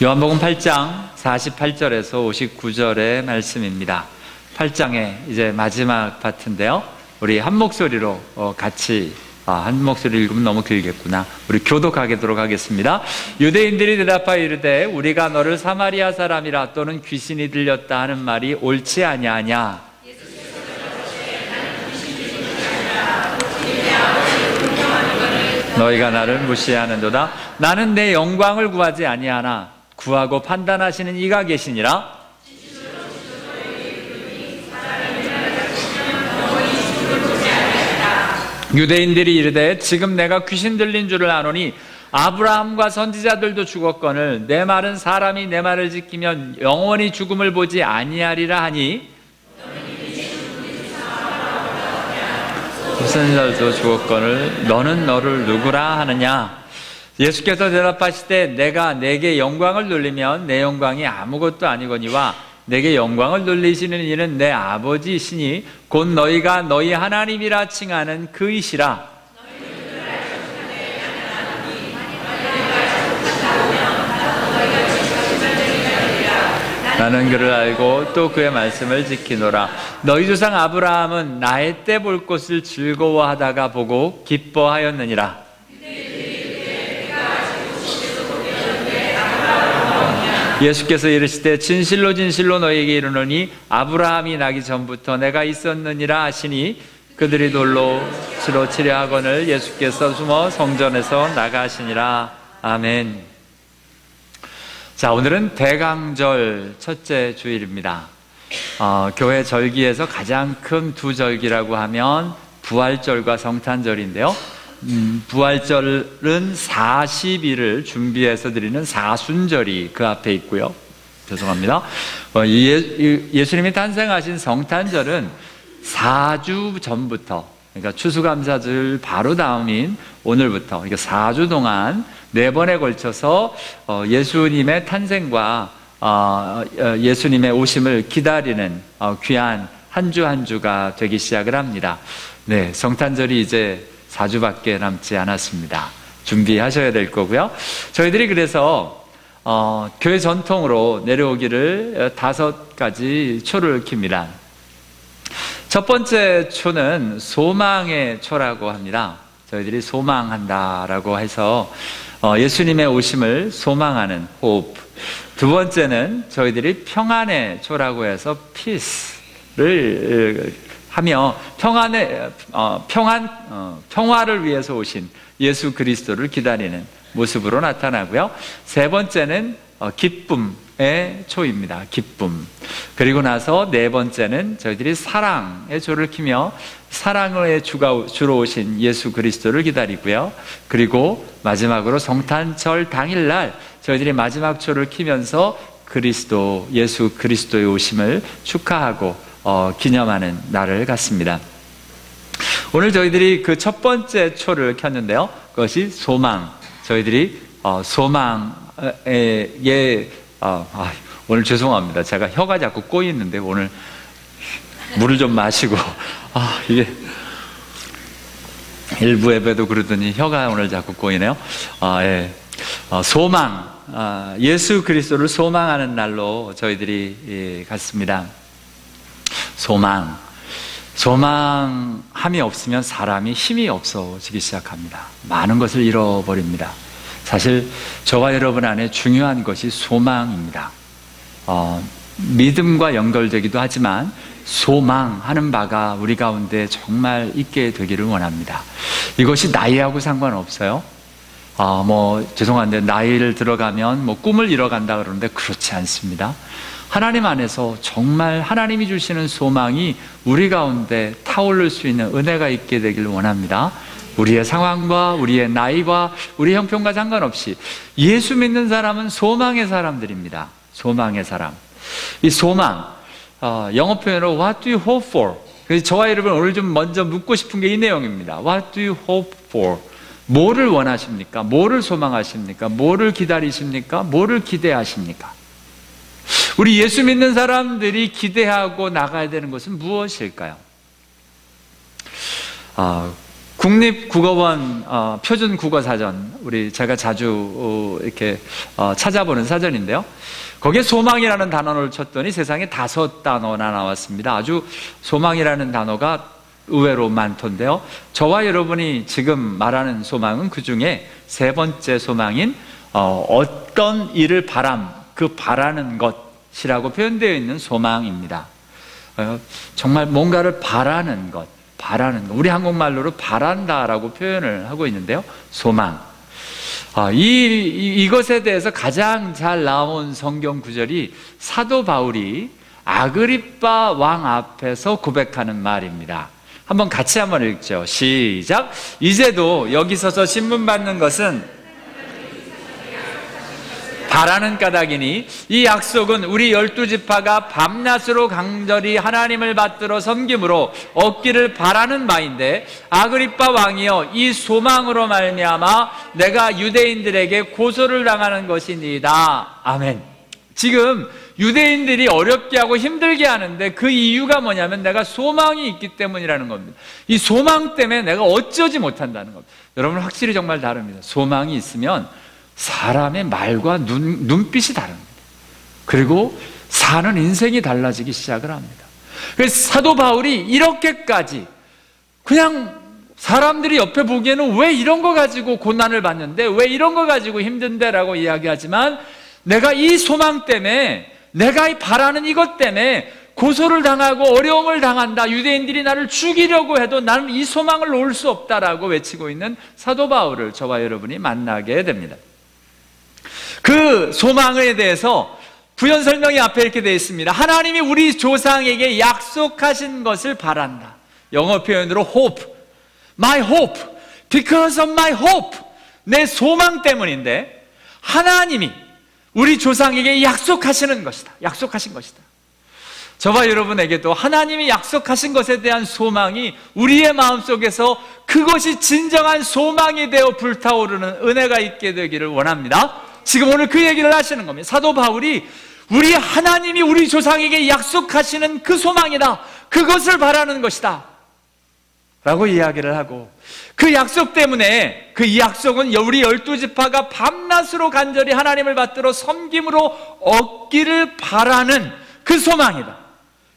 요한복음 8장 48절에서 59절의 말씀입니다. 8장의 이제 마지막 파트인데요. 우리 한 목소리로 같이 한 목소리 읽으면 너무 길겠구나. 우리 교독하도록 하겠습니다. 유대인들이 대답하여 이르되 우리가 너를 사마리아 사람이라 또는 귀신이 들렸다 하는 말이 옳지 아니하냐. 너희가 나를 무시하는도다. 나는 내 영광을 구하지 아니하나 구하고 판단하시는 이가 계시니라. 유대인들이 이르되 지금 내가 귀신 들린 줄을 아노니 아브라함과 선지자들도 죽었거늘 내 말은 사람이 내 말을 지키면 영원히 죽음을 보지 아니하리라 하니 선지자들도 죽었거늘 너는 너를 누구라 하느냐. 예수께서 대답하시되 내가 내게 영광을 돌리면 내 영광이 아무것도 아니거니와 내게 영광을 돌리시는 이는 내 아버지이시니 곧 너희가 너희 하나님이라 칭하는 그이시라. 나는 그를 알고 또 그의 말씀을 지키노라. 너희 조상 아브라함은 나의 때 볼 것을 즐거워하다가 보고 기뻐하였느니라. 예수께서 이르시되 진실로 진실로 너희에게 이르노니 아브라함이 나기 전부터 내가 있었느니라 하시니 그들이 돌로 치러 하거늘 예수께서 숨어 성전에서 나가시니라. 아멘. 자, 오늘은 대강절 첫째 주일입니다. 교회 절기에서 가장 큰 두 절기라고 하면 부활절과 성탄절인데요. 부활절은 40일을 준비해서 드리는 사순절이 그 앞에 있고요. 죄송합니다. 예수님이 탄생하신 성탄절은 4주 전부터, 그러니까 추수감사절 바로 다음인 오늘부터, 그러니까 4주 동안 4번에 걸쳐서 예수님의 탄생과 예수님의 오심을 기다리는 귀한 한 주 한 주가 되기 시작을 합니다. 네, 성탄절이 이제 4주밖에 남지 않았습니다. 준비하셔야 될 거고요. 저희들이 그래서 교회 전통으로 내려오기를 5가지 초를 킵니다. 첫 번째 초는 소망의 초라고 합니다. 저희들이 소망한다라고 해서 예수님의 오심을 소망하는 hope. 두 번째는 저희들이 평안의 초라고 해서 peace를 하며 평화를 위해서 오신 예수 그리스도를 기다리는 모습으로 나타나고요. 세 번째는 기쁨의 초입니다. 기쁨. 그리고 나서 네 번째는 저희들이 사랑의 초를 키며 사랑의 주로 오신 예수 그리스도를 기다리고요. 그리고 마지막으로 성탄절 당일날 저희들이 마지막 초를 키면서 예수 그리스도의 오심을 축하하고 기념하는 날을 갖습니다. 오늘 저희들이 그 첫 번째 초를 켰는데요. 그것이 소망. 저희들이 오늘 죄송합니다. 제가 혀가 자꾸 꼬이는데 오늘 물을 좀 마시고 이게 일부 예배도 그러더니 혀가 오늘 자꾸 꼬이네요. 소망. 예수 그리스도를 소망하는 날로 저희들이 갔습니다. 소망함이 없으면 사람이 힘이 없어지기 시작합니다. 많은 것을 잃어버립니다. 사실 저와 여러분 안에 중요한 것이 소망입니다. 믿음과 연결되기도 하지만 소망하는 바가 우리 가운데 정말 있게 되기를 원합니다. 이것이 나이하고 상관없어요. 죄송한데 나이를 들어가면 꿈을 잃어간다 그러는데 그렇지 않습니다. 하나님 안에서 정말 하나님이 주시는 소망이 우리 가운데 타오를 수 있는 은혜가 있게 되길 원합니다. 우리의 상황과 우리의 나이와 우리 형편과 상관없이 예수 믿는 사람은 소망의 사람들입니다. 소망의 사람. 이 소망, 영어 표현으로 What do you hope for? 그래서 저와 여러분 오늘 좀 먼저 묻고 싶은 게 이 내용입니다. What do you hope for? 뭐를 원하십니까? 뭐를 소망하십니까? 뭐를 기다리십니까? 뭐를 기대하십니까? 우리 예수 믿는 사람들이 기대하고 나가야 되는 것은 무엇일까요? 국립국어원 표준국어사전, 제가 자주 이렇게 찾아보는 사전인데요. 거기에 소망이라는 단어를 쳤더니 세상에 5단어나 나왔습니다. 아주 소망이라는 단어가 의외로 많던데요. 저와 여러분이 지금 말하는 소망은 그 중에 3번째 소망인 어떤 일을 그 바라는 것이라고 표현되어 있는 소망입니다. 정말 뭔가를 바라는 것. 우리 한국말로는 바란다라고 표현을 하고 있는데요. 소망. 이것에 대해서 가장 잘 나온 성경 구절이 사도 바울이 아그리빠 왕 앞에서 고백하는 말입니다. 한번 같이 한번 읽죠. 시작. 이제도 여기 서서 신문 받는 것은 바라는 까닭이니 이 약속은 우리 12지파가 밤낮으로 강절히 하나님을 받들어 섬김으로 얻기를 바라는 바인데, 아그리빠 왕이여, 이 소망으로 말미암아 내가 유대인들에게 고소를 당하는 것이니이다. 아멘. 지금 유대인들이 어렵게 하고 힘들게 하는데 그 이유가 뭐냐면 내가 소망이 있기 때문이라는 겁니다. 이 소망 때문에 내가 어쩌지 못한다는 겁니다. 여러분, 확실히 정말 다릅니다. 소망이 있으면 사람의 말과 눈빛이 다릅니다. 그리고 사는 인생이 달라지기 시작을 합니다. 그래서 사도 바울이 이렇게까지 그냥 사람들이 옆에 보기에는 왜 이런 거 가지고 고난을 받는데, 왜 이런 거 가지고 힘든데 라고 이야기하지만, 내가 이 소망 때문에, 내가 바라는 이것 때문에 고소를 당하고 어려움을 당한다, 유대인들이 나를 죽이려고 해도 나는 이 소망을 놓을 수 없다라고 외치고 있는 사도 바울을 저와 여러분이 만나게 됩니다. 그 소망에 대해서 부연 설명이 앞에 이렇게 되어 있습니다. 하나님이 우리 조상에게 약속하신 것을 바란다. 영어 표현으로 hope, my hope, because of my hope, 내 소망 때문인데 하나님이 우리 조상에게 약속하시는 것이다. 약속하신 것이다. 저와 여러분에게도 하나님이 약속하신 것에 대한 소망이 우리의 마음속에서 그것이 진정한 소망이 되어 불타오르는 은혜가 있게 되기를 원합니다. 지금 오늘 그 얘기를 하시는 겁니다. 사도 바울이 우리 하나님이 우리 조상에게 약속하시는 그 소망이다, 그것을 바라는 것이다 라고 이야기를 하고, 그 약속 때문에, 그 약속은 우리 12지파가 밤낮으로 간절히 하나님을 받들어 섬김으로 얻기를 바라는 그 소망이다.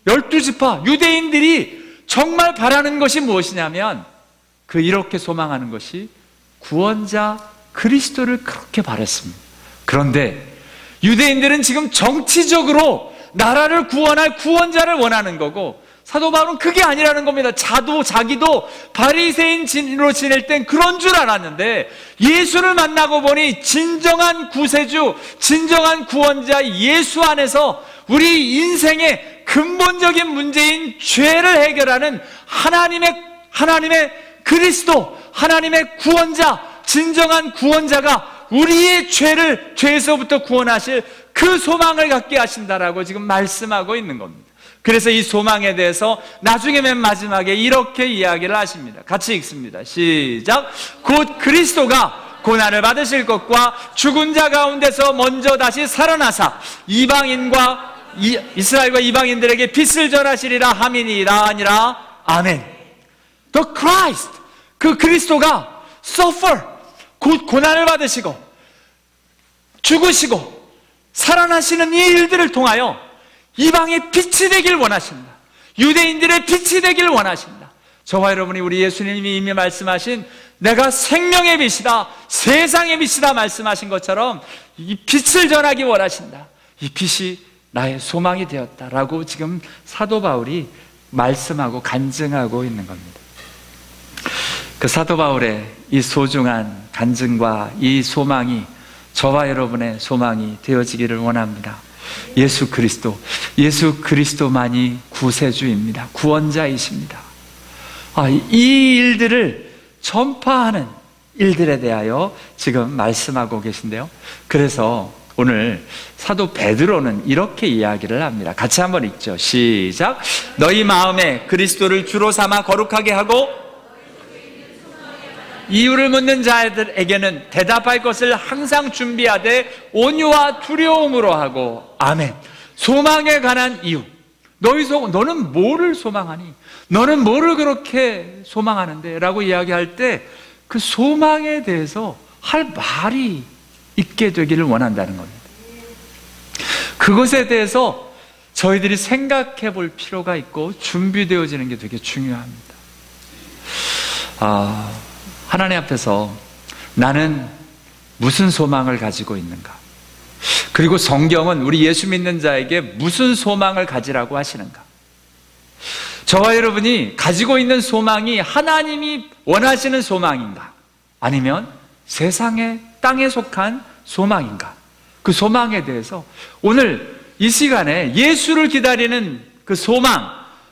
12지파 유대인들이 정말 바라는 것이 무엇이냐면, 이렇게 소망하는 것이 구원자 그리스도를 그렇게 바랐습니다. 그런데 유대인들은 지금 정치적으로 나라를 구원할 구원자를 원하는 거고, 사도 바울은 그게 아니라는 겁니다. 자기도 바리새인으로 지낼 땐 그런 줄 알았는데, 예수를 만나고 보니 진정한 구세주, 진정한 구원자 예수 안에서 우리 인생의 근본적인 문제인 죄를 해결하는 하나님의 그리스도, 하나님의 구원자, 진정한 구원자가 우리의 죄에서부터 구원하실 그 소망을 갖게 하신다라고 지금 말씀하고 있는 겁니다. 그래서 이 소망에 대해서 나중에 맨 마지막에 이렇게 이야기를 하십니다. 같이 읽습니다. 시작. 곧 그리스도가 고난을 받으실 것과 죽은 자 가운데서 먼저 다시 살아나사 이스라엘과 이방인들에게 빛을 전하시리라 함이니라 아니라. 아멘. The Christ, 그 그리스도가 suffer, 곧 고난을 받으시고 죽으시고 살아나시는 이 일들을 통하여 이방의 빛이 되길 원하신다. 유대인들의 빛이 되길 원하신다. 저와 여러분이 우리 예수님이 이미 말씀하신 내가 생명의 빛이다, 세상의 빛이다 말씀하신 것처럼 이 빛을 전하기 원하신다. 이 빛이 나의 소망이 되었다라고 지금 사도 바울이 말씀하고 간증하고 있는 겁니다. 그 사도 바울의 이 소중한 간증과 이 소망이 저와 여러분의 소망이 되어지기를 원합니다. 예수 그리스도만이 구세주입니다. 구원자이십니다. 이 일들을 전파하는 일들에 대하여 지금 말씀하고 계신데요. 그래서 오늘 사도 베드로는 이렇게 이야기를 합니다. 같이 한번 읽죠. 시작. 너희 마음에 그리스도를 주로 삼아 거룩하게 하고 이유를 묻는 자들에게는 대답할 것을 항상 준비하되 온유와 두려움으로 하고. 아멘. 소망에 관한 이유, 너는 뭐를 소망하니? 너는 뭐를 그렇게 소망하는데? 라고 이야기할 때 그 소망에 대해서 할 말이 있게 되기를 원한다는 겁니다. 그것에 대해서 저희들이 생각해 볼 필요가 있고 준비되어지는 게 되게 중요합니다. 하나님 앞에서 나는 무슨 소망을 가지고 있는가? 그리고 성경은 우리 예수 믿는 자에게 무슨 소망을 가지라고 하시는가? 저와 여러분이 가지고 있는 소망이 하나님이 원하시는 소망인가? 아니면 세상의 땅에 속한 소망인가? 그 소망에 대해서 오늘 이 시간에 예수를 기다리는 그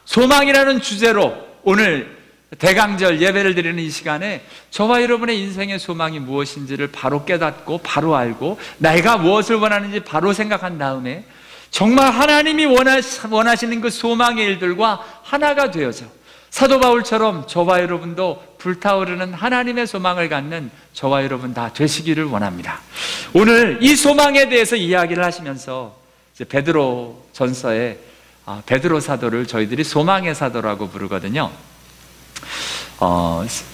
소망이라는 주제로 오늘 대강절 예배를 드리는 이 시간에 저와 여러분의 인생의 소망이 무엇인지를 바로 깨닫고 바로 알고 내가 무엇을 원하는지 바로 생각한 다음에 정말 하나님이 원하시는 그 소망의 일들과 하나가 되어져 사도 바울처럼 저와 여러분도 불타오르는 하나님의 소망을 갖는 저와 여러분 다 되시기를 원합니다. 오늘 이 소망에 대해서 이야기를 하시면서 이제 베드로 전서에 베드로 사도를 저희들이 소망의 사도라고 부르거든요.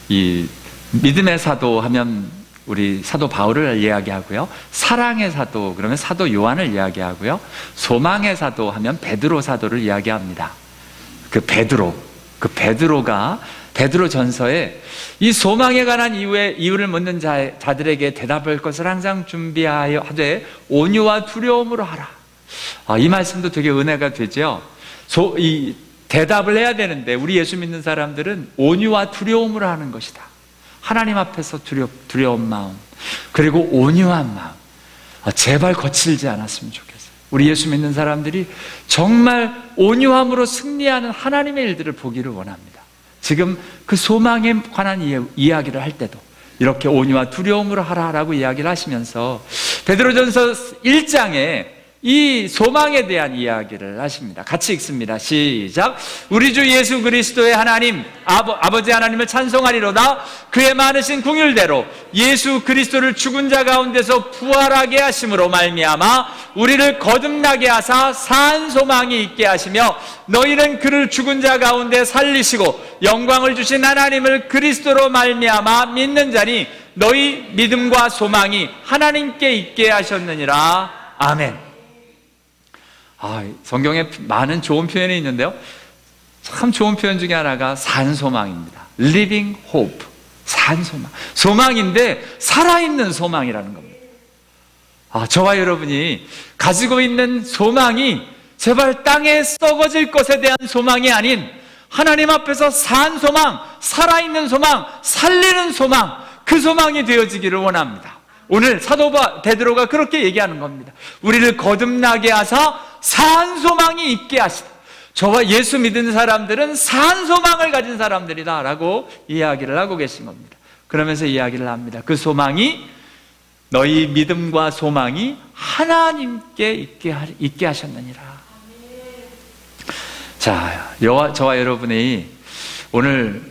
이 믿음의 사도 하면 우리 사도 바울을 이야기하고요. 사랑의 사도 그러면 사도 요한을 이야기하고요. 소망의 사도 하면 베드로 사도를 이야기합니다. 그 베드로가 베드로 전서에 이 소망에 관한 이유를 묻는 자들에게 대답할 것을 항상 준비하여 하되 온유와 두려움으로 하라. 이 말씀도 되게 은혜가 되죠. 이 대답을 해야 되는데 우리 예수 믿는 사람들은 온유와 두려움으로 하는 것이다. 하나님 앞에서 두려운 마음 그리고 온유한 마음 제발 거칠지 않았으면 좋겠어요. 우리 예수 믿는 사람들이 정말 온유함으로 승리하는 하나님의 일들을 보기를 원합니다. 지금 그 소망에 관한 이야기를 할 때도 이렇게 온유와 두려움으로 하라라고 이야기를 하시면서 베드로전서 1장에 이 소망에 대한 이야기를 하십니다. 같이 읽습니다. 시작. 우리 주 예수 그리스도의 하나님 아버지 하나님을 찬송하리로다. 그의 많으신 긍휼대로 예수 그리스도를 죽은 자 가운데서 부활하게 하심으로 말미암아 우리를 거듭나게 하사 산 소망이 있게 하시며 너희는 그를 죽은 자 가운데 살리시고 영광을 주신 하나님을 그리스도로 말미암아 믿는 자니 너희 믿음과 소망이 하나님께 있게 하셨느니라. 아멘. 성경에 많은 좋은 표현이 있는데요. 참 좋은 표현 중에 하나가 산소망입니다. Living hope. 산소망. 소망인데 살아있는 소망이라는 겁니다. 저와 여러분이 가지고 있는 소망이 제발 땅에 썩어질 것에 대한 소망이 아닌 하나님 앞에서 산 소망, 살아있는 소망, 살리는 소망, 그 소망이 되어지기를 원합니다. 오늘 사도 베드로가 그렇게 얘기하는 겁니다. 우리를 거듭나게 하사 산 소망이 있게 하시다. 저와 예수 믿는 사람들은 산 소망을 가진 사람들이다 라고 이야기를 하고 계신 겁니다. 그러면서 이야기를 합니다. 그 소망이 너희 믿음과 소망이 하나님께 있게 하셨느니라. 자, 저와 여러분이 오늘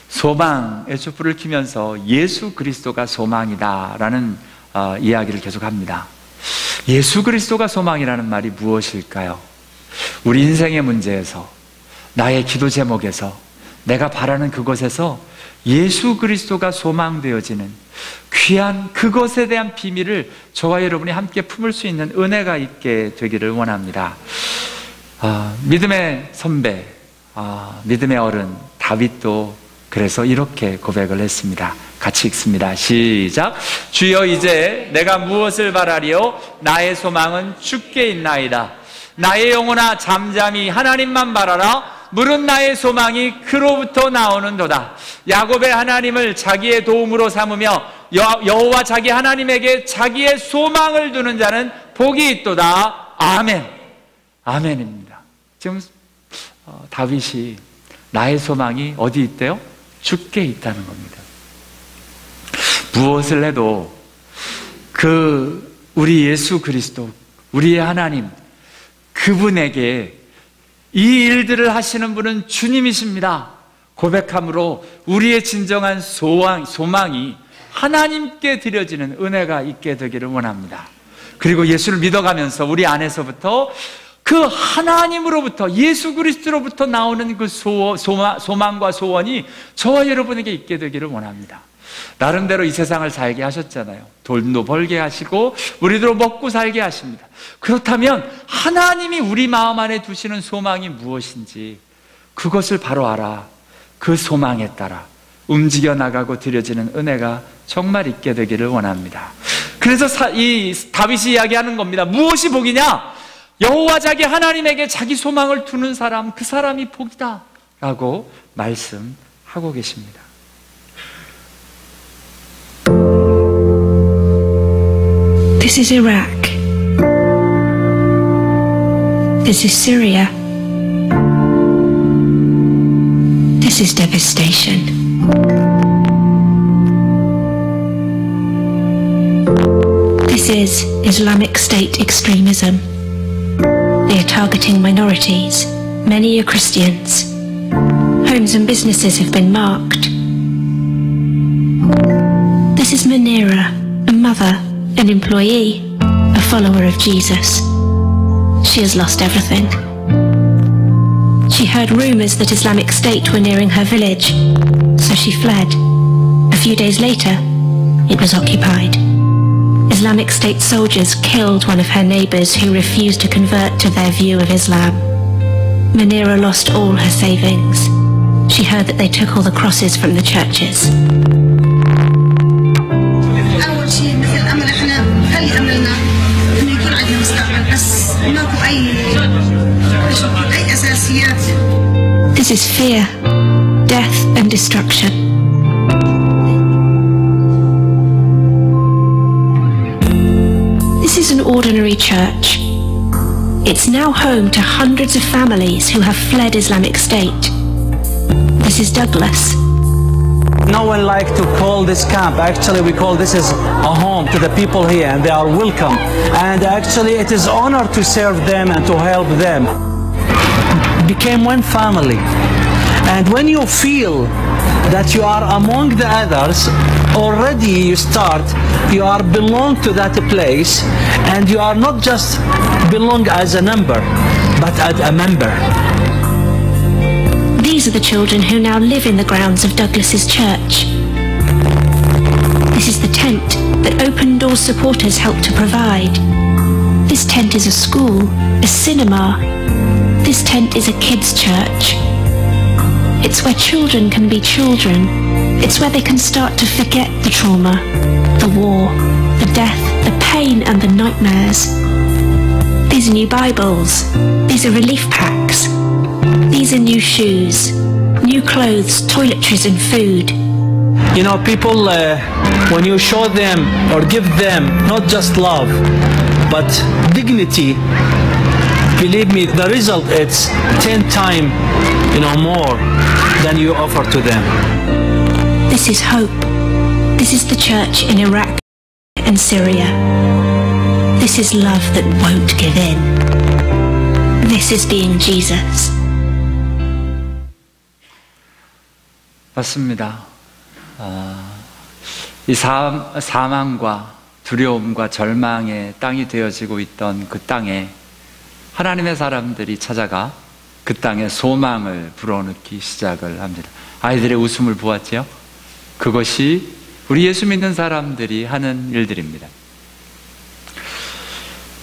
소망의 촛불을 켜면서 예수 그리스도가 소망이다라는 이야기를 계속합니다. 예수 그리스도가 소망이라는 말이 무엇일까요? 우리 인생의 문제에서 나의 기도 제목에서 내가 바라는 그것에서 예수 그리스도가 소망되어지는 귀한 그것에 대한 비밀을 저와 여러분이 함께 품을 수 있는 은혜가 있게 되기를 원합니다. 믿음의 선배, 믿음의 어른 다윗도 그래서 이렇게 고백을 했습니다. 같이 읽습니다. 시작. 주여 이제 내가 무엇을 바라리요? 나의 소망은 주께 있나이다. 나의 영혼아 잠잠히 하나님만 바라라. 물은 나의 소망이 그로부터 나오는도다. 야곱의 하나님을 자기의 도움으로 삼으며 여호와 자기 하나님에게 자기의 소망을 두는 자는 복이 있도다. 아멘. 아멘입니다. 지금 다윗이 나의 소망이 어디 있대요? 주께 있다는 겁니다. 무엇을 해도 우리 예수 그리스도, 우리의 하나님, 그분에게 이 일들을 하시는 분은 주님이십니다. 고백함으로 우리의 진정한 소망이 하나님께 드려지는 은혜가 있게 되기를 원합니다. 그리고 예수를 믿어가면서 우리 안에서부터 그 하나님으로부터, 예수 그리스도로부터 나오는 그 소망과 소원이 저와 여러분에게 있게 되기를 원합니다. 나름대로 이 세상을 살게 하셨잖아요. 돈도 벌게 하시고 우리도 먹고 살게 하십니다. 그렇다면 하나님이 우리 마음 안에 두시는 소망이 무엇인지 그것을 바로 알아 그 소망에 따라 움직여 나가고 드려지는 은혜가 정말 있게 되기를 원합니다. 그래서 이 다윗이 이야기하는 겁니다. 무엇이 복이냐? 여호와 자기 하나님에게 자기 소망을 두는 사람, 그 사람이 복이다 라고 말씀하고 계십니다. This is Iraq. This is Syria. This is devastation. This is Islamic State extremism. They are targeting minorities. Many are Christians. Homes and businesses have been marked. This is Manira, a mother, an employee, a follower of Jesus. She has lost everything. She heard rumours that Islamic State were nearing her village, so she fled. A few days later, it was occupied. Islamic State soldiers killed one of her neighbours who refused to convert to their view of Islam. Manira lost all her savings. She heard that they took all the crosses from the churches. أول شيء مثل الأمل إحنا خلي أملنا إنه يكون عندنا مستقبل بس ماكو أي أساسيات. This is fear, death and destruction. This is an ordinary church. It's now home to hundreds of families who have fled Islamic State. This is Douglas. No one like to call this camp. Actually, we call this as a home to the people here, and they are welcome. And actually, it is honor to serve them and to help them. Became one family. And when you feel that you are among the others, already you are belong to that place, and you are not just belong as a number, but as a member. These are the children who now live in the grounds of Douglas's church. This is the tent that Open Doors supporters helped to provide. This tent is a school, a cinema. This tent is a kids' church. It's where children can be children. It's where they can start to forget the trauma, the war, the death, the pain and the nightmares. These are new Bibles. These are relief packs. These are new shoes, new clothes, toiletries and food. You know, people, when you show them or give them not just love, but dignity, believe me, the result is 10 times, more than you offer to them. This is hope. This is the church in Iraq and Syria. This is love that won't give in. This is being Jesus. 맞습니다. 이 사망과 두려움과 절망의 땅이 되어지고 있던 그 땅에 하나님의 사람들이 찾아가 그 땅에 소망을 불어넣기 시작을 합니다. 아이들의 웃음을 보았죠? 그것이 우리 예수 믿는 사람들이 하는 일들입니다.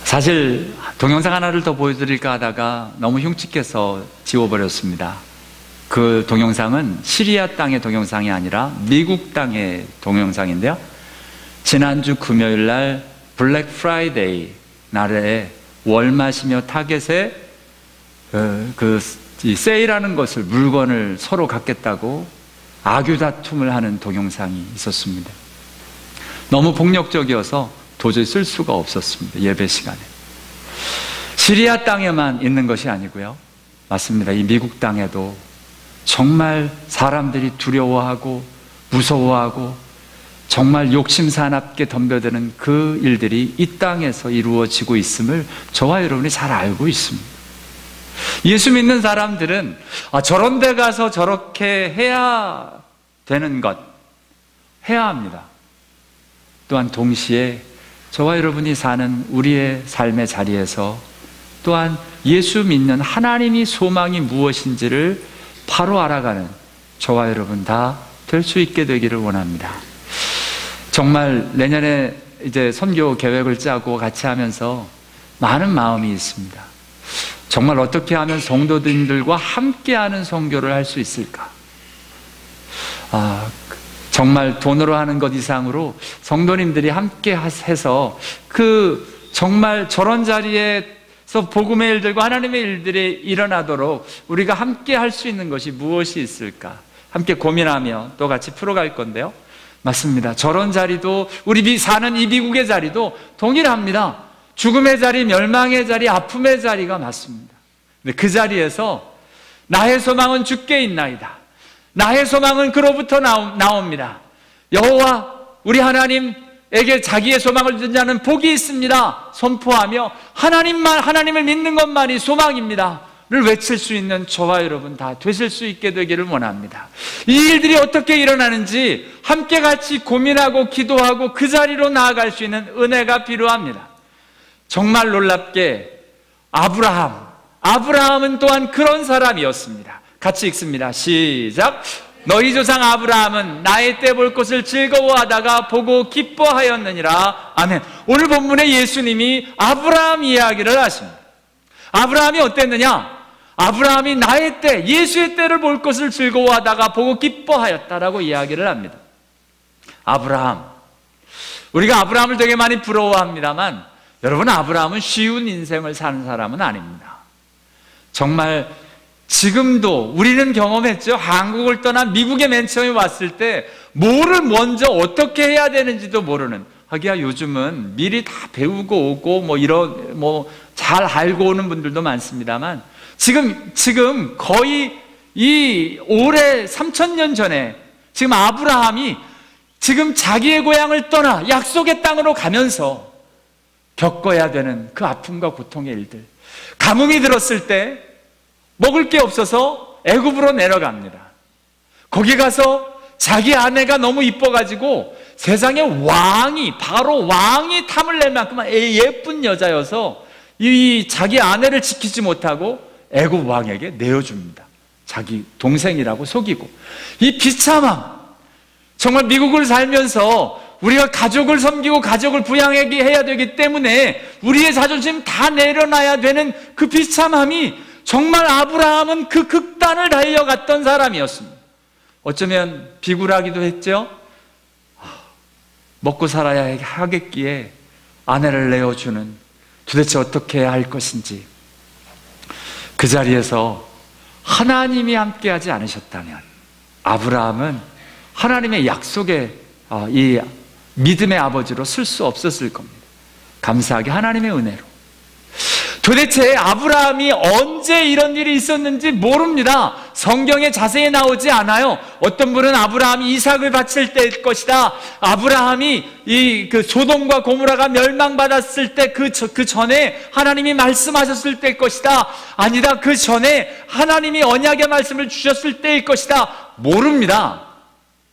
사실 동영상 하나를 더 보여드릴까 하다가 너무 흉측해서 지워버렸습니다. 그 동영상은 시리아 땅의 동영상이 아니라 미국 땅의 동영상인데요. 지난주 금요일 날 블랙 프라이데이 날에 월마시며 타겟에 이 세일하는 것을 물건을 서로 갖겠다고 악유 다툼을 하는 동영상이 있었습니다. 너무 폭력적이어서 도저히 쓸 수가 없었습니다. 예배 시간에. 시리아 땅에만 있는 것이 아니고요. 맞습니다. 이 미국 땅에도 정말 사람들이 두려워하고 무서워하고 정말 욕심사납게 덤벼드는 그 일들이 이 땅에서 이루어지고 있음을 저와 여러분이 잘 알고 있습니다. 예수 믿는 사람들은 저런 데 가서 저렇게 해야 되는 것, 해야 합니다. 또한 동시에 저와 여러분이 사는 우리의 삶의 자리에서 또한 예수 믿는 하나님이 소망이 무엇인지를 바로 알아가는 저와 여러분 다 될 수 있게 되기를 원합니다. 정말 내년에 이제 선교 계획을 짜고 같이 하면서 많은 마음이 있습니다. 정말 어떻게 하면 성도들과 함께하는 선교를 할 수 있을까? 정말 돈으로 하는 것 이상으로 성도님들이 함께 해서 정말 저런 자리에서 복음의 일들과 하나님의 일들이 일어나도록 우리가 함께 할 수 있는 것이 무엇이 있을까? 함께 고민하며 또 같이 풀어갈 건데요. 맞습니다. 저런 자리도 우리 사는 이 미국의 자리도 동일합니다. 죽음의 자리, 멸망의 자리, 아픔의 자리가 맞습니다. 근데 그 자리에서 나의 소망은 주께 있나이다. 나의 소망은 그로부터 나옵니다. 여호와 우리 하나님에게 자기의 소망을 둔 자는 복이 있습니다. 선포하며 하나님을 믿는 것만이 소망입니다. 를 외칠 수 있는 저와 여러분 다 되실 수 있게 되기를 원합니다. 이 일들이 어떻게 일어나는지 함께 같이 고민하고 기도하고 그 자리로 나아갈 수 있는 은혜가 필요합니다. 정말 놀랍게 아브라함은 또한 그런 사람이었습니다. 같이 읽습니다. 시작. 너희 조상 아브라함은 나의 때 볼 것을 즐거워하다가 보고 기뻐하였느니라. 아멘. 오늘 본문에 예수님이 아브라함 이야기를 하십니다. 아브라함이 어땠느냐? 아브라함이 나의 때, 예수의 때를 볼 것을 즐거워하다가 보고 기뻐하였다라고 이야기를 합니다. 우리가 아브라함을 되게 많이 부러워합니다만 여러분, 아브라함은 쉬운 인생을 사는 사람은 아닙니다. 정말 지금도 우리는 경험했죠. 한국을 떠나 미국에 맨 처음에 왔을 때 뭐를 먼저 어떻게 해야 되는지도 모르는, 하기야 요즘은 미리 다 배우고 오고 잘 알고 오는 분들도 많습니다만 지금 거의 올해 3000년 전에 지금 아브라함이 지금 자기의 고향을 떠나 약속의 땅으로 가면서 겪어야 되는 그 아픔과 고통의 일들, 가뭄이 들었을 때 먹을 게 없어서 애굽으로 내려갑니다. 거기 가서 자기 아내가 너무 이뻐가지고 세상에 바로 왕이 탐을 낼 만큼 예쁜 여자여서 이 자기 아내를 지키지 못하고 애굽 왕에게 내어줍니다. 자기 동생이라고 속이고. 이 비참함, 정말 미국을 살면서 우리가 가족을 섬기고 가족을 부양해야 되기 때문에 우리의 자존심 다 내려놔야 되는 그 비참함이, 정말 아브라함은 그 극단을 달려갔던 사람이었습니다. 어쩌면 비굴하기도 했죠. 먹고 살아야 하겠기에 아내를 내어주는, 도대체 어떻게 해야 할 것인지. 그 자리에서 하나님이 함께하지 않으셨다면 아브라함은 하나님의 약속의 이 믿음의 아버지로 쓸 수 없었을 겁니다. 감사하게 하나님의 은혜로. 도대체 아브라함이 언제 이런 일이 있었는지 모릅니다. 성경에 자세히 나오지 않아요. 어떤 분은 아브라함이 이삭을 바칠 때일 것이다. 아브라함이 그 소돔과 고모라가 멸망받았을 때 그 전에 하나님이 말씀하셨을 때일 것이다. 아니다, 그 전에 하나님이 언약의 말씀을 주셨을 때일 것이다. 모릅니다.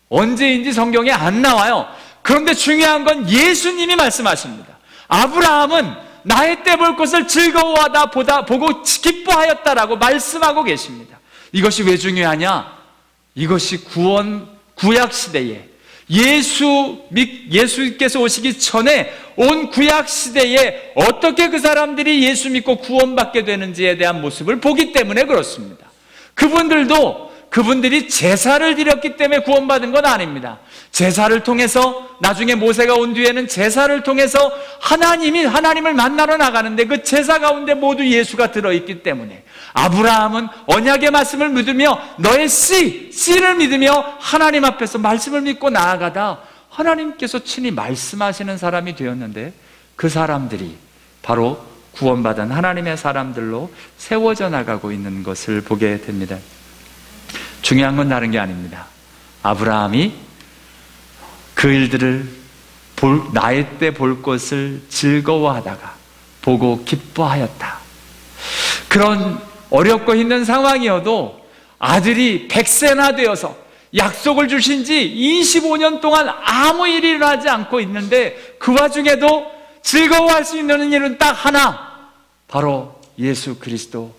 언제인지 성경에 안 나와요. 그런데 중요한 건 예수님이 말씀하십니다. 아브라함은 나의 때 볼 것을 즐거워하다 보고 기뻐하였다라고 말씀하고 계십니다. 이것이 왜 중요하냐? 이것이 구약 시대에 예수께서 오시기 전에 온 구약 시대에 어떻게 그 사람들이 예수 믿고 구원받게 되는지에 대한 모습을 보기 때문에 그렇습니다. 그분들이 제사를 드렸기 때문에 구원받은 건 아닙니다. 제사를 통해서, 나중에 모세가 온 뒤에는 제사를 통해서 하나님을 만나러 나가는데 그 제사 가운데 모두 예수가 들어있기 때문에 아브라함은 언약의 말씀을 믿으며 너의 씨를 믿으며 하나님 앞에서 말씀을 믿고 나아가다 하나님께서 친히 말씀하시는 사람이 되었는데, 그 사람들이 바로 구원받은 하나님의 사람들로 세워져 나가고 있는 것을 보게 됩니다. 중요한 건 다른 게 아닙니다. 아브라함이 그 일들을 나의 때 볼 것을 즐거워하다가 보고 기뻐하였다. 그런 어렵고 힘든 상황이어도 아들이 100세나 되어서 약속을 주신 지 25년 동안 아무 일이 일어나지 않고 있는데 그 와중에도 즐거워할 수 있는 일은 딱 하나, 바로 예수 그리스도,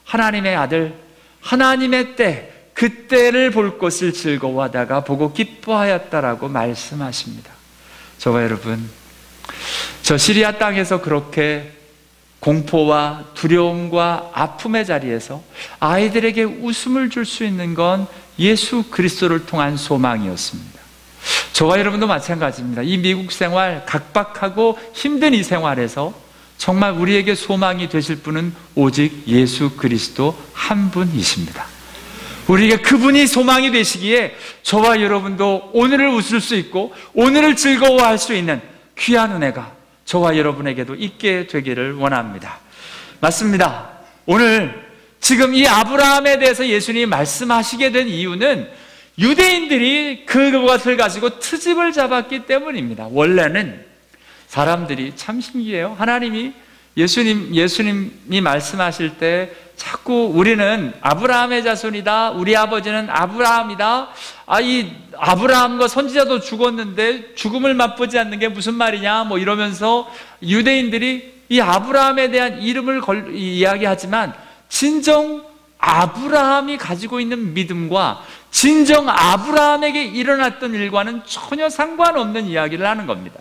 하나님의 아들, 하나님의 때, 그때를 볼 것을 즐거워하다가 보고 기뻐하였다라고 말씀하십니다. 저와 여러분, 저 시리아 땅에서 그렇게 공포와 두려움과 아픔의 자리에서 아이들에게 웃음을 줄 수 있는 건 예수 그리스도를 통한 소망이었습니다. 저와 여러분도 마찬가지입니다. 이 미국 생활, 각박하고 힘든 이 생활에서 정말 우리에게 소망이 되실 분은 오직 예수 그리스도 한 분이십니다. 우리에게 그분이 소망이 되시기에 저와 여러분도 오늘을 웃을 수 있고 오늘을 즐거워할 수 있는 귀한 은혜가 저와 여러분에게도 있게 되기를 원합니다. 맞습니다. 오늘 지금 이 아브라함에 대해서 예수님이 말씀하시게 된 이유는 유대인들이 그것을 가지고 트집을 잡았기 때문입니다. 원래는 사람들이 참 신기해요. 하나님이 예수님이 말씀하실 때 자꾸 우리는 아브라함의 자손이다, 우리 아버지는 아브라함이다, 이 아브라함과 선지자도 죽었는데 죽음을 맛보지 않는 게 무슨 말이냐 뭐 이러면서 유대인들이 이 아브라함에 대한 이름을 이야기하지만 진정 아브라함이 가지고 있는 믿음과 진정 아브라함에게 일어났던 일과는 전혀 상관없는 이야기를 하는 겁니다.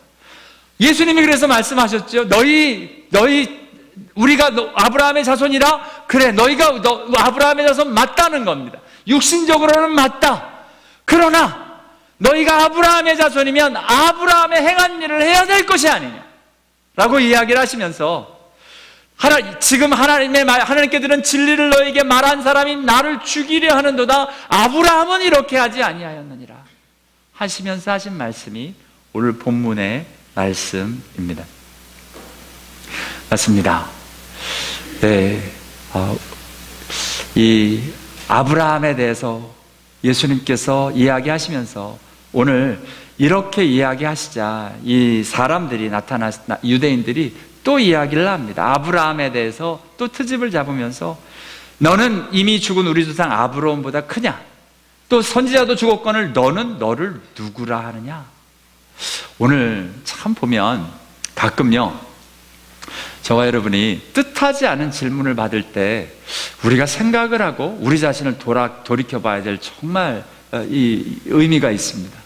예수님이 그래서 말씀하셨죠. 우리가 아브라함의 자손이라? 그래, 너희가 아브라함의 자손 맞다는 겁니다. 육신적으로는 맞다. 그러나 너희가 아브라함의 자손이면 아브라함의 행한 일을 해야 될 것이 아니냐 라고 이야기를 하시면서 지금 하나님께 들은 진리를 너에게 말한 사람이 나를 죽이려 하는도다. 아브라함은 이렇게 하지 아니하였느니라 하시면서 하신 말씀이 오늘 본문의 말씀입니다. 맞습니다. 네, 이 아브라함에 대해서 예수님께서 이야기하시면서 오늘 이렇게 이야기하시자 이 사람들이 유대인들이 또 이야기를 합니다. 아브라함에 대해서 또 트집을 잡으면서 너는 이미 죽은 우리 조상 아브라함보다 크냐? 또 선지자도 죽었거늘 너는 너를 누구라 하느냐? 오늘 참 보면 가끔요, 저와 여러분이 뜻하지 않은 질문을 받을 때 우리가 생각을 하고 우리 자신을 돌이켜 봐야 될 정말 이 의미가 있습니다.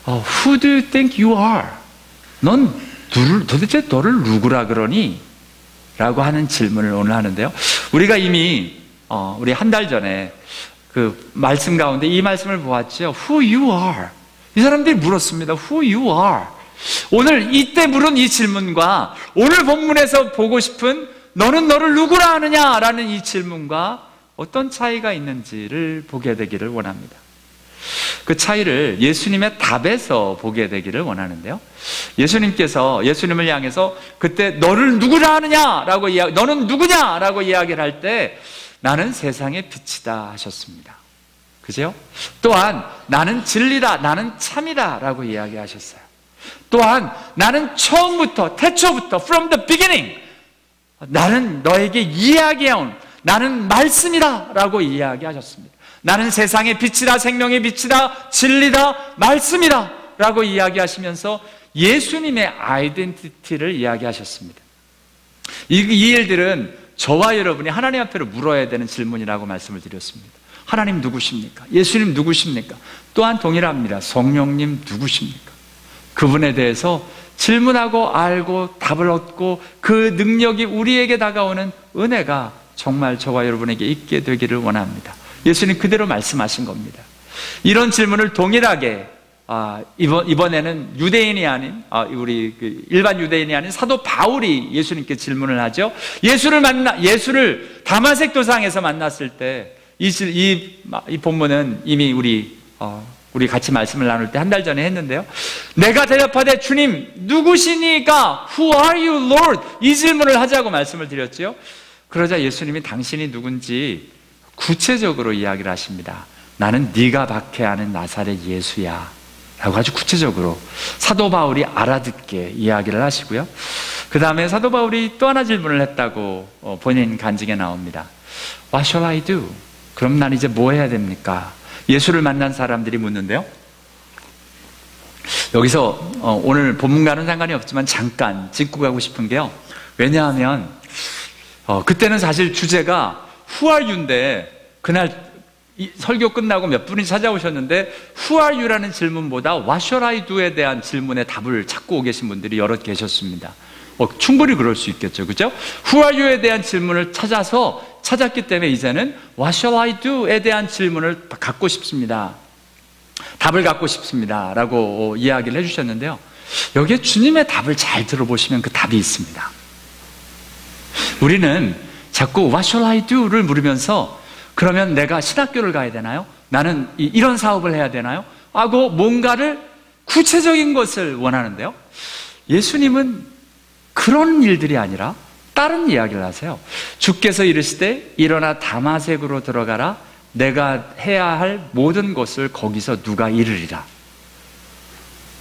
Who do you think you are? 넌 도대체 너를 누구라 그러니? 라고 하는 질문을 오늘 하는데요. 우리가 이미 우리 한 달 전에 그 말씀 가운데 이 말씀을 보았죠. Who you are? 이 사람들이 물었습니다. Who you are? 오늘 이때 물은 이 질문과 오늘 본문에서 보고 싶은 너는 너를 누구라 하느냐? 라는 이 질문과 어떤 차이가 있는지를 보게 되기를 원합니다. 그 차이를 예수님의 답에서 보게 되기를 원하는데요. 예수님께서 예수님을 향해서 그때 너를 누구라 하느냐? 라고 너는 누구냐? 라고 이야기를 할 때 나는 세상의 빛이다 하셨습니다. 그죠? 또한 나는 진리다, 나는 참이다 라고 이야기하셨어요. 또한 나는 처음부터, 태초부터, from the beginning, 나는 너에게 이야기해온 나는 말씀이다 라고 이야기하셨습니다. 나는 세상의 빛이다, 생명의 빛이다, 진리다, 말씀이다 라고 이야기하시면서 예수님의 아이덴티티를 이야기하셨습니다. 이 일들은 저와 여러분이 하나님 앞에로 물어야 되는 질문이라고 말씀을 드렸습니다. 하나님 누구십니까? 예수님 누구십니까? 또한 동일합니다. 성령님 누구십니까? 그분에 대해서 질문하고 알고 답을 얻고 그 능력이 우리에게 다가오는 은혜가 정말 저와 여러분에게 있게 되기를 원합니다. 예수님 그대로 말씀하신 겁니다. 이런 질문을 동일하게 이번에는 유대인이 아닌 우리 일반 유대인이 아닌 사도 바울이 예수님께 질문을 하죠. 예수를 다마색 도상에서 만났을 때 이 본문은 이미 우리 같이 말씀을 나눌 때 한 달 전에 했는데요. 내가 대답하되 주님 누구시니까? Who are you, Lord? 이 질문을 하자고 말씀을 드렸죠. 그러자 예수님이 당신이 누군지 구체적으로 이야기를 하십니다. 나는 네가 박해하는 나사렛 예수야 라고 아주 구체적으로 사도 바울이 알아듣게 이야기를 하시고요. 그 다음에 사도 바울이 또 하나 질문을 했다고 본인 간증에 나옵니다. What shall I do? 그럼 난 이제 뭐 해야 됩니까? 예수를 만난 사람들이 묻는데요. 여기서 오늘 본문과는 상관이 없지만 잠깐 짚고 가고 싶은 게요. 왜냐하면 그때는 사실 주제가 Who are you인데 그날 설교 끝나고 몇 분이 찾아오셨는데 Who are you라는 질문보다 What shall I do에 대한 질문에 답을 찾고 계신 분들이 여럿 계셨습니다. 충분히 그럴 수 있겠죠, 그죠? Who are you에 대한 질문을 찾았기 때문에 이제는 What shall I do에 대한 질문을 갖고 싶습니다. 답을 갖고 싶습니다 라고 이야기를 해주셨는데요, 여기에 주님의 답을 잘 들어보시면 그 답이 있습니다. 우리는 자꾸 What shall I do를 물으면서 그러면 내가 신학교를 가야 되나요? 나는 이런 사업을 해야 되나요? 하고 뭔가를 구체적인 것을 원하는데요, 예수님은 그런 일들이 아니라 다른 이야기를 하세요. 주께서 이르시되 일어나 다마색으로 들어가라. 내가 해야 할 모든 것을 거기서 누가 이르리라.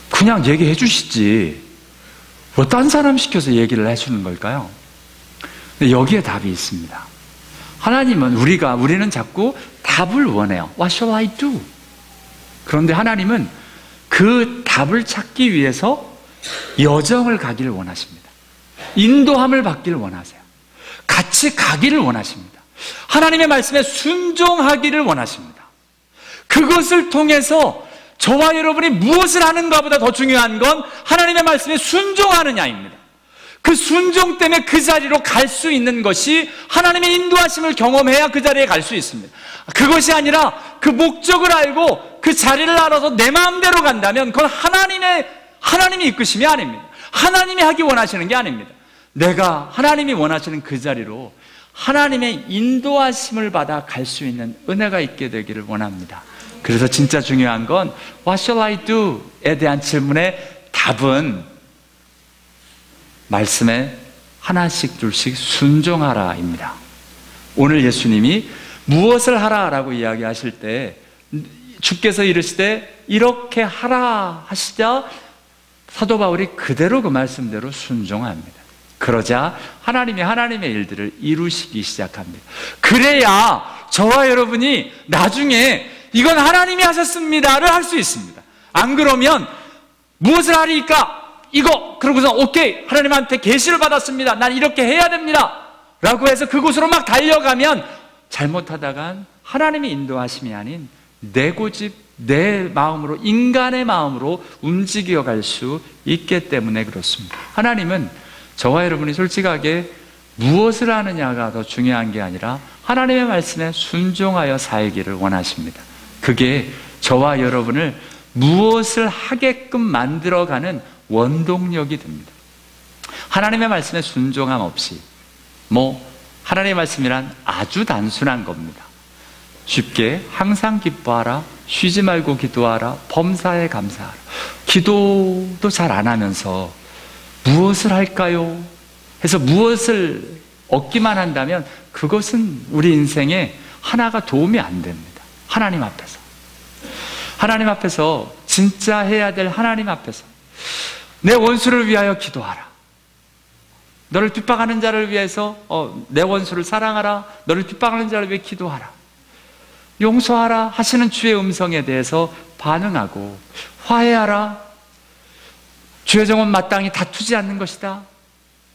그냥 얘기해 주시지 뭐 딴 사람 시켜서 얘기를 해주는 걸까요? 근데 여기에 답이 있습니다. 하나님은 우리는 자꾸 답을 원해요. What shall I do? 그런데 하나님은 그 답을 찾기 위해서 여정을 가기를 원하십니다. 인도함을 받기를 원하세요. 같이 가기를 원하십니다. 하나님의 말씀에 순종하기를 원하십니다. 그것을 통해서 저와 여러분이 무엇을 하는가보다 더 중요한 건 하나님의 말씀에 순종하느냐입니다. 그 순종 때문에 그 자리로 갈 수 있는 것이 하나님의 인도하심을 경험해야 그 자리에 갈 수 있습니다. 그것이 아니라 그 목적을 알고 그 자리를 알아서 내 마음대로 간다면 그건 하나님이 이끄심이 아닙니다. 하나님이 하기 원하시는 게 아닙니다. 내가 하나님이 원하시는 그 자리로 하나님의 인도하심을 받아 갈 수 있는 은혜가 있게 되기를 원합니다. 그래서 진짜 중요한 건 What shall I do?에 대한 질문의 답은 말씀에 하나씩 둘씩 순종하라입니다. 오늘 예수님이 무엇을 하라라고 이야기하실 때 주께서 이르시되 이렇게 하라 하시자 사도 바울이 그대로 그 말씀대로 순종합니다. 그러자 하나님이 하나님의 일들을 이루시기 시작합니다. 그래야 저와 여러분이 나중에 이건 하나님이 하셨습니다를 할 수 있습니다. 안 그러면 무엇을 하리까? 이거 그러고서 오케이 하나님한테 계시를 받았습니다. 난 이렇게 해야 됩니다 라고 해서 그곳으로 막 달려가면 잘못하다간 하나님의 인도하심이 아닌 내 고집, 내 마음으로, 인간의 마음으로 움직여 갈 수 있기 때문에 그렇습니다. 하나님은 저와 여러분이 솔직하게 무엇을 하느냐가 더 중요한 게 아니라 하나님의 말씀에 순종하여 살기를 원하십니다. 그게 저와 여러분을 무엇을 하게끔 만들어가는 원동력이 됩니다. 하나님의 말씀에 순종함 없이 하나님의 말씀이란 아주 단순한 겁니다. 쉽게 항상 기뻐하라, 쉬지 말고 기도하라, 범사에 감사하라. 기도도 잘 안 하면서 무엇을 할까요? 해서 무엇을 얻기만 한다면 그것은 우리 인생에 하나가 도움이 안 됩니다. 하나님 앞에서 진짜 해야 될 하나님 앞에서 내 원수를 위하여 기도하라. 너를 핍박하는 자를 위해서 내 원수를 사랑하라. 너를 핍박하는 자를 위해 기도하라. 용서하라 하시는 주의 음성에 대해서 반응하고 화해하라. 주의 정은 마땅히 다투지 않는 것이다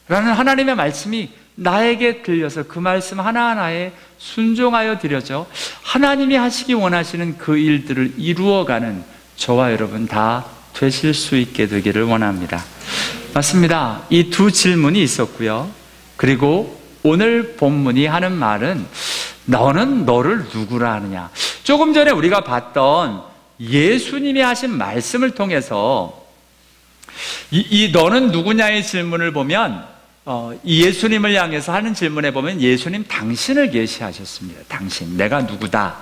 라는 하나님의 말씀이 나에게 들려서 그 말씀 하나하나에 순종하여 드려져 하나님이 하시기 원하시는 그 일들을 이루어가는 저와 여러분 다 되실 수 있게 되기를 원합니다. 맞습니다. 이 두 질문이 있었고요. 그리고 오늘 본문이 하는 말은 너는 너를 누구라 하느냐. 조금 전에 우리가 봤던 예수님이 하신 말씀을 통해서 이 너는 누구냐의 질문을 보면 이 예수님을 향해서 하는 질문에 보면 예수님 당신을 계시하셨습니다. 당신, 내가 누구다.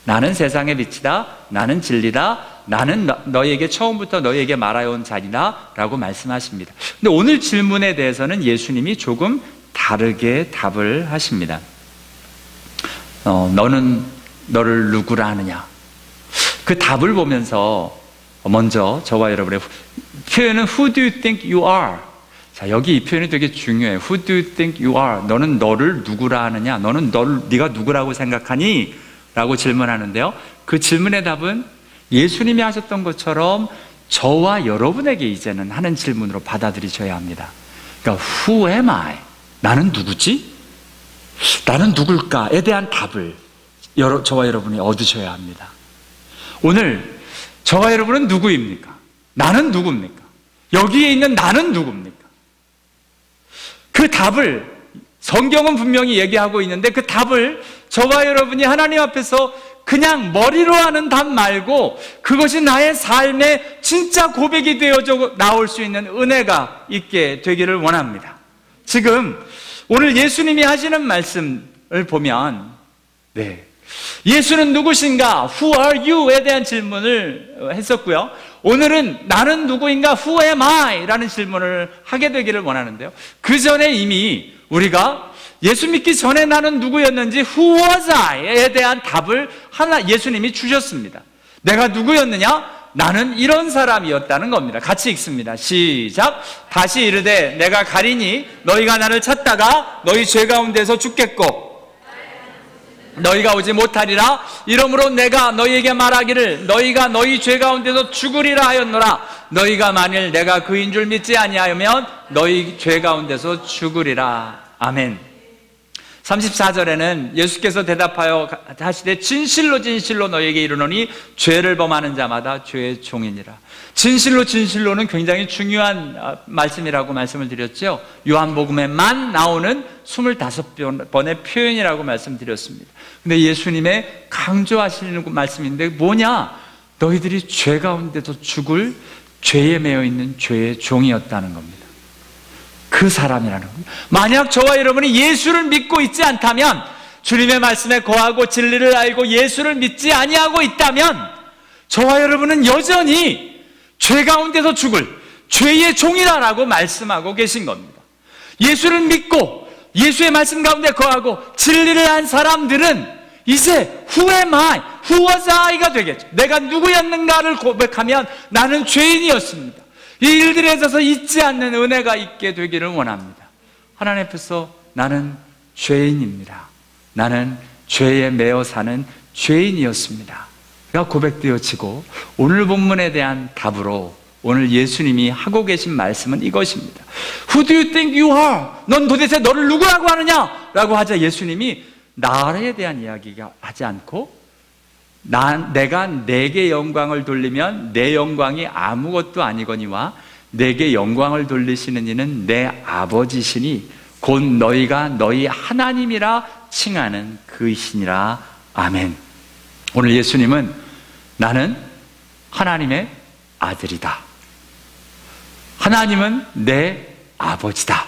나는 세상의 빛이다. 나는 진리다. 나는 너에게 처음부터 너에게 말하여온 자리다 라고 말씀하십니다. 근데 오늘 질문에 대해서는 예수님이 조금 다르게 답을 하십니다. 너는 너를 누구라 하느냐. 그 답을 보면서 먼저 저와 여러분의 표현은 Who do you think you are? 자, 여기 이 표현이 되게 중요해요. Who do you think you are? 너는 너를 누구라 하느냐? 너는 네가 누구라고 생각하니? 라고 질문하는데요. 그 질문의 답은 예수님이 하셨던 것처럼 저와 여러분에게 이제는 하는 질문으로 받아들이셔야 합니다. 그러니까 Who am I? 나는 누구지? 나는 누굴까에 대한 답을 저와 여러분이 얻으셔야 합니다. 오늘 저와 여러분은 누구입니까? 나는 누굽니까? 여기에 있는 나는 누굽니까? 그 답을 성경은 분명히 얘기하고 있는데 그 답을 저와 여러분이 하나님 앞에서 그냥 머리로 하는 답 말고 그것이 나의 삶의 진짜 고백이 되어져 나올 수 있는 은혜가 있게 되기를 원합니다. 지금 오늘 예수님이 하시는 말씀을 보면 예수는 누구신가? Who are you?에 대한 질문을 했었고요. 오늘은 나는 누구인가? Who am I? 라는 질문을 하게 되기를 원하는데요. 그 전에 이미 우리가 예수 믿기 전에 나는 누구였는지 Who was I?에 대한 답을 예수님이 주셨습니다. 내가 누구였느냐? 나는 이런 사람이었다는 겁니다. 같이 읽습니다. 시작. 다시 이르되 내가 가리니 너희가 나를 찾다가 너희 죄 가운데서 죽겠고 너희가 오지 못하리라. 이러므로 내가 너희에게 말하기를 너희가 너희 죄 가운데서 죽으리라 하였노라. 너희가 만일 내가 그인 줄 믿지 아니하면 너희 죄 가운데서 죽으리라. 아멘. 34절에는 예수께서 대답하여 하시되 진실로 진실로 너희에게 이르노니 죄를 범하는 자마다 죄의 종이니라. 진실로 진실로는 굉장히 중요한 말씀이라고 말씀을 드렸죠. 요한복음에만 나오는 25번의 표현이라고 말씀드렸습니다. 근데 예수님의 강조하시는 말씀인데 뭐냐? 너희들이 죄 가운데서 죽을 죄에 매여 있는 죄의 종이었다는 겁니다. 그 사람이라는 겁니다. 만약 저와 여러분이 예수를 믿고 있지 않다면, 주님의 말씀에 거하고 진리를 알고 예수를 믿지 아니하고 있다면 저와 여러분은 여전히 죄 가운데서 죽을 죄의 종이라고 말씀하고 계신 겁니다. 예수를 믿고 예수의 말씀 가운데 거하고 진리를 한 사람들은 이제 Who am I? Who was I가 되겠죠. 내가 누구였는가를 고백하면 나는 죄인이었습니다. 이 일들에 있어서 잊지 않는 은혜가 있게 되기를 원합니다. 하나님 앞에서 나는 죄인입니다. 나는 죄에 매여 사는 죄인이었습니다. 가 고백되어지고 오늘 본문에 대한 답으로 오늘 예수님이 하고 계신 말씀은 이것입니다. Who do you think you are? 넌 도대체 너를 누구라고 하느냐? 라고 하자 예수님이 나에 대한 이야기가 하지 않고 내가 내게 영광을 돌리면 내 영광이 아무것도 아니거니와 내게 영광을 돌리시는 이는 내 아버지시니 곧 너희가 너희 하나님이라 칭하는 그이시니라. 아멘. 오늘 예수님은 나는 하나님의 아들이다. 하나님은 내 아버지다.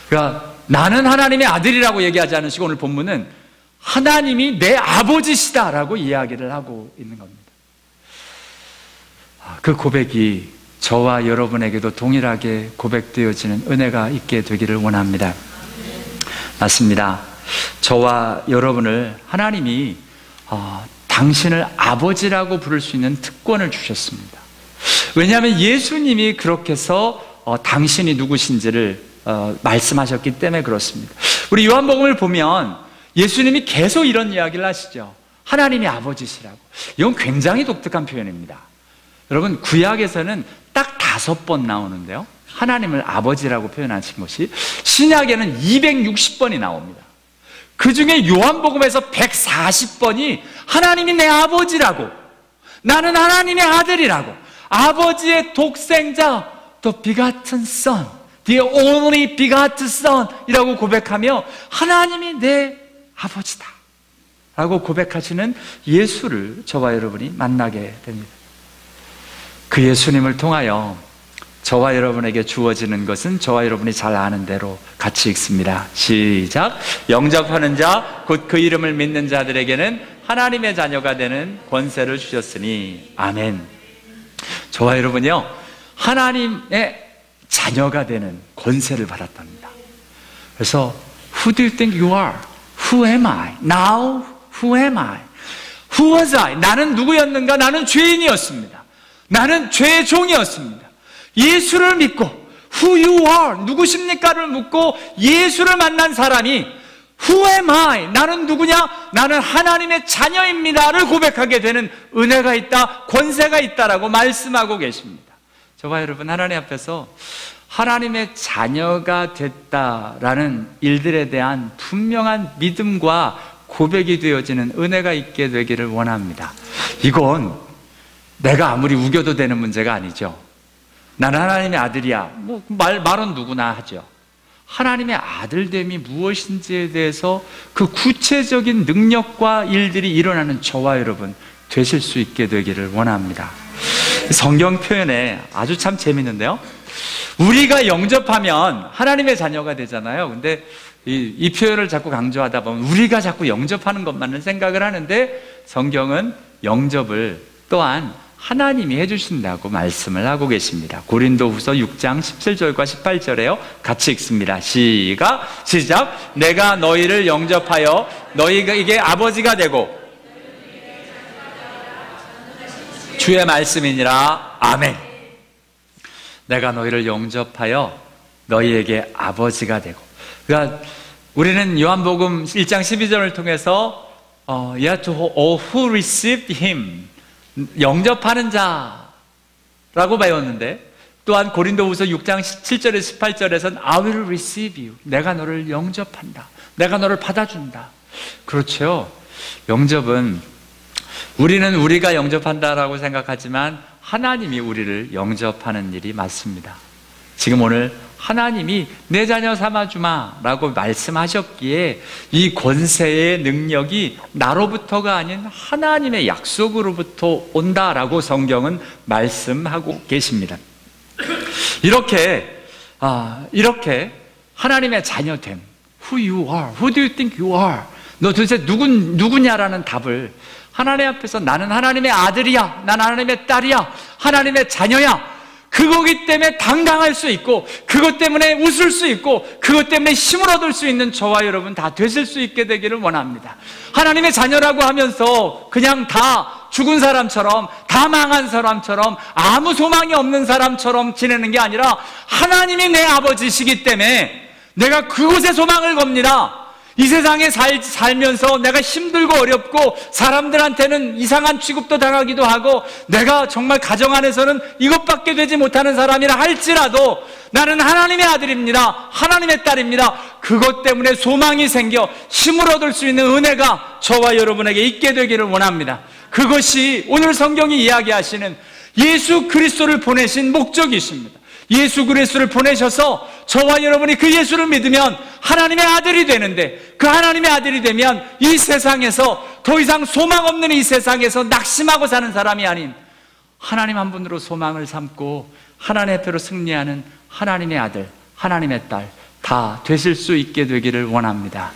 그러니까 나는 하나님의 아들이라고 얘기하지 않으시고 오늘 본문은 하나님이 내 아버지시다라고 이야기를 하고 있는 겁니다. 그 고백이 저와 여러분에게도 동일하게 고백되어지는 은혜가 있게 되기를 원합니다. 맞습니다. 저와 여러분을 하나님이 당신을 아버지라고 부를 수 있는 특권을 주셨습니다. 왜냐하면 예수님이 그렇게 해서 당신이 누구신지를 말씀하셨기 때문에 그렇습니다. 우리 요한복음을 보면 예수님이 계속 이런 이야기를 하시죠. 하나님이 아버지시라고. 이건 굉장히 독특한 표현입니다. 여러분, 구약에서는 딱 5번 나오는데요, 하나님을 아버지라고 표현하신 것이 신약에는 260번이 나옵니다. 그 중에 요한복음에서 140번이 하나님이 내 아버지라고, 나는 하나님의 아들이라고, 아버지의 독생자, the begotten son, the only begotten son 이라고 고백하며 하나님이 내 아버지다 라고 고백하시는 예수를 저와 여러분이 만나게 됩니다. 그 예수님을 통하여 저와 여러분에게 주어지는 것은 저와 여러분이 잘 아는 대로 같이 읽습니다. 시작. 영접하는 자 곧 그 이름을 믿는 자들에게는 하나님의 자녀가 되는 권세를 주셨으니. 아멘. 저와 여러분이요, 하나님의 자녀가 되는 권세를 받았답니다. 그래서 Who do you think you are? Who am I? Now who am I? Who was I? 나는 누구였는가? 나는 죄인이었습니다. 나는 죄의 종이었습니다. 예수를 믿고 Who you are? 누구십니까를 묻고 예수를 만난 사람이 Who am I? 나는 누구냐? 나는 하나님의 자녀입니다를 고백하게 되는 은혜가 있다, 권세가 있다라고 말씀하고 계십니다. 저와 여러분, 하나님 앞에서 하나님의 자녀가 됐다라는 일들에 대한 분명한 믿음과 고백이 되어지는 은혜가 있게 되기를 원합니다. 이건 내가 아무리 우겨도 되는 문제가 아니죠. 나는 하나님의 아들이야. 말은 누구나 하죠. 하나님의 아들됨이 무엇인지에 대해서 그 구체적인 능력과 일들이 일어나는 저와 여러분 되실 수 있게 되기를 원합니다. 성경 표현에 아주 참 재밌는데요. 우리가 영접하면 하나님의 자녀가 되잖아요. 근데 이 표현을 자꾸 강조하다 보면 우리가 자꾸 영접하는 것만을 생각을 하는데 성경은 영접을 또한 하나님이 해주신다고 말씀을 하고 계십니다. 고린도후서 6장 17절과 18절에요. 같이 읽습니다. 시작! 내가 너희를 영접하여 너희에게 아버지가 되고 주의 말씀이니라. 아멘. 내가 너희를 영접하여 너희에게 아버지가 되고. 그러니까 우리는 요한복음 1장 12절을 통해서 yet to all who received him, 영접하는 자라고 배웠는데, 또한 고린도후서 6장 7절에서 18절에서는 I will receive you, 내가 너를 영접한다, 내가 너를 받아준다. 그렇죠. 영접은 우리는 우리가 영접한다라고 생각하지만 하나님이 우리를 영접하는 일이 맞습니다. 지금 오늘 하나님이 내 자녀 삼아주마 라고 말씀하셨기에 이 권세의 능력이 나로부터가 아닌 하나님의 약속으로부터 온다라고 성경은 말씀하고 계십니다. 이렇게 하나님의 자녀됨, who you are, who do you think you are, 너 도대체 누구냐라는 답을 하나님 앞에서 나는 하나님의 아들이야, 나는 하나님의 딸이야, 하나님의 자녀야, 그거기 때문에 당당할 수 있고, 그것 때문에 웃을 수 있고, 그것 때문에 힘을 얻을 수 있는 저와 여러분 다 되실 수 있게 되기를 원합니다. 하나님의 자녀라고 하면서 그냥 다 죽은 사람처럼, 다 망한 사람처럼, 아무 소망이 없는 사람처럼 지내는 게 아니라 하나님이 내 아버지시기 때문에 내가 그곳에 소망을 겁니다. 이 세상에 살면서 내가 힘들고 어렵고 사람들한테는 이상한 취급도 당하기도 하고 내가 정말 가정 안에서는 이것밖에 되지 못하는 사람이라 할지라도 나는 하나님의 아들입니다, 하나님의 딸입니다. 그것 때문에 소망이 생겨 힘을 얻을 수 있는 은혜가 저와 여러분에게 있게 되기를 원합니다. 그것이 오늘 성경이 이야기하시는 예수 그리스도를 보내신 목적이십니다. 예수 그리스도를 보내셔서 저와 여러분이 그 예수를 믿으면 하나님의 아들이 되는데, 그 하나님의 아들이 되면 이 세상에서 더 이상 소망 없는 이 세상에서 낙심하고 사는 사람이 아닌 하나님 한 분으로 소망을 삼고 하나님의 표로 승리하는 하나님의 아들, 하나님의 딸 다 되실 수 있게 되기를 원합니다.